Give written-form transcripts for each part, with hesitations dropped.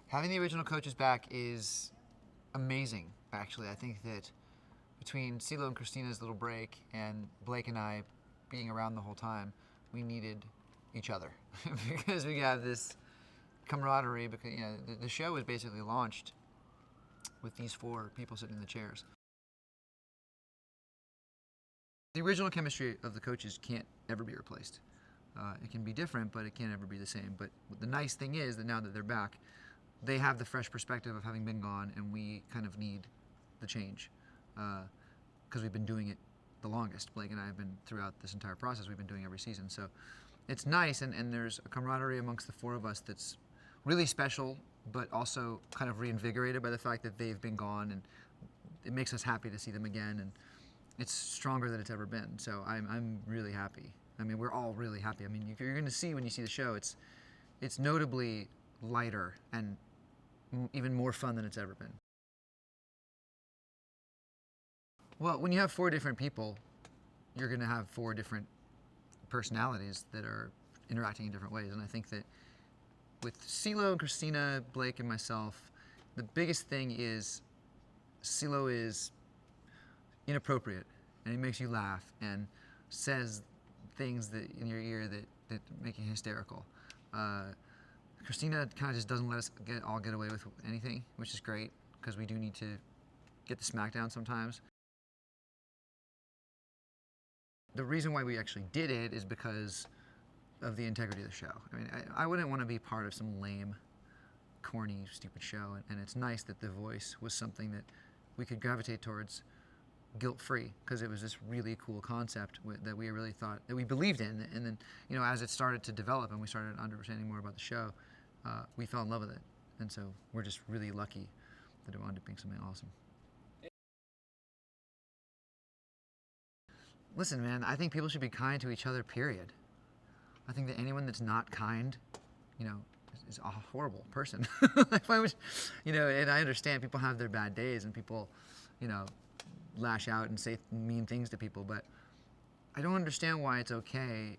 Having the original coaches back is amazing, actually. I think that between CeeLo and Christina's little break and Blake and I being around the whole time, we needed each other because we have this camaraderie. Because the show was basically launched with these four people sitting in the chairs. The original chemistry of the coaches can't ever be replaced. It can be different, but it can't ever be the same. But the nice thing is that now that they're back, they have the fresh perspective of having been gone, and we kind of need the change because we've been doing it the longest. Blake and I have been, throughout this entire process, we've been doing every season. So it's nice, and there's a camaraderie amongst the four of us that's really special, but also kind of reinvigorated by the fact that they've been gone, and it makes us happy to see them again, and it's stronger than it's ever been. So I'm really happy. I mean, we're all really happy. I mean, you're going to see when you see the show, it's notably lighter and even more fun than it's ever been. Well, when you have four different people, you're going to have four different personalities that are interacting in different ways. And I think that with CeeLo and Christina, Blake and myself, the biggest thing is CeeLo is inappropriate, and he makes you laugh and says things that in your ear that make you hysterical. Christina kind of just doesn't let us get away with anything, which is great because we do need to get the smackdown sometimes. The reason why we actually did it is because of the integrity of the show. I mean, I wouldn't want to be part of some lame, corny, stupid show, and it's nice that The Voice was something that we could gravitate towards guilt-free, because it was this really cool concept that we really thought, that we believed in, and then, as it started to develop and we started understanding more about the show, we fell in love with it, and so we're just really lucky that it wound up being something awesome. Listen, man, I think people should be kind to each other, period. I think that anyone that's not kind, is a horrible person. Like, why would, and I understand people have their bad days and people, lash out and say mean things to people, but I don't understand why it's okay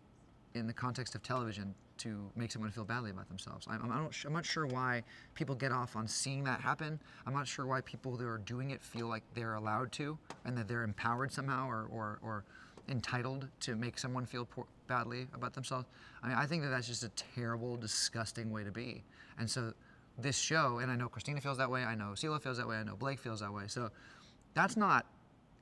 in the context of television to make someone feel badly about themselves. I'm not sure why people get off on seeing that happen. I'm not sure why people that are doing it feel like they're allowed to and that they're empowered somehow or entitled to make someone feel badly about themselves. I mean, I think that that's just a terrible, disgusting way to be. And so this show, and I know Christina feels that way, I know CeeLo feels that way, I know Blake feels that way. So that's not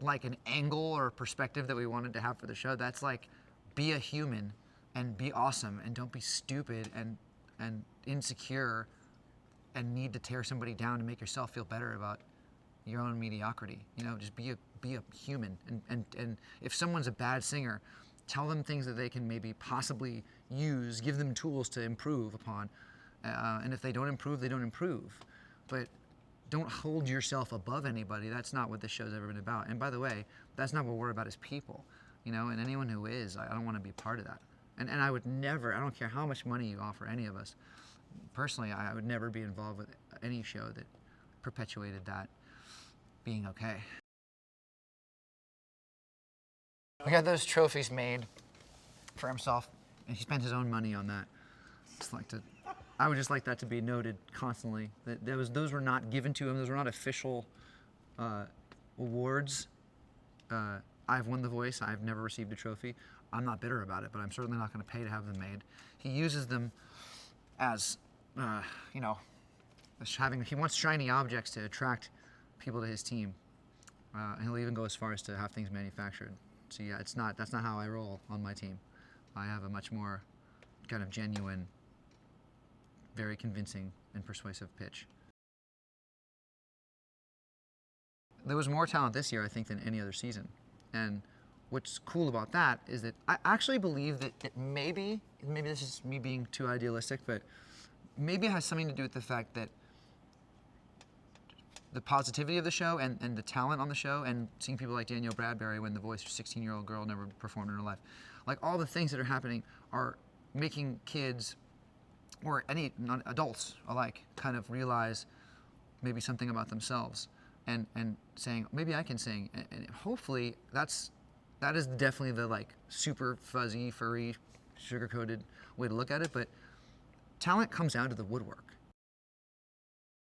like an angle or perspective that we wanted to have for the show. That's like, be a human and be awesome and don't be stupid and insecure and need to tear somebody down to make yourself feel better about your own mediocrity. Just be a human. And if someone's a bad singer, tell them things that they can maybe possibly use, give them tools to improve upon. And if they don't improve, they don't improve. But don't hold yourself above anybody. That's not what this show's ever been about. And by the way, that's not what we're about as people. And anyone who is, I don't want to be part of that. And I would never, I don't care how much money you offer any of us, personally, I would never be involved with any show that perpetuated that being okay. We got those trophies made for himself, and he spent his own money on that. I would just like that to be noted constantly. That those were not given to him. Those were not official awards. I've won The Voice. I've never received a trophy. I'm not bitter about it, but I'm certainly not going to pay to have them made. He uses them as, he wants shiny objects to attract people to his team. And he'll even go as far as to have things manufactured. So yeah, that's not how I roll on my team. I have a much more kind of genuine, very convincing and persuasive pitch. There was more talent this year, I think, than any other season. And what's cool about that is that I actually believe that maybe this is me being too idealistic, but maybe it has something to do with the fact that the positivity of the show and the talent on the show, and seeing people like Danielle Bradbury win The Voice, a 16-year-old girl, never performed in her life. Like, all the things that are happening are making kids, or any adults alike, kind of realize maybe something about themselves and saying, maybe I can sing. And hopefully that is definitely the super fuzzy, furry, sugar-coated way to look at it, but talent comes out of the woodwork.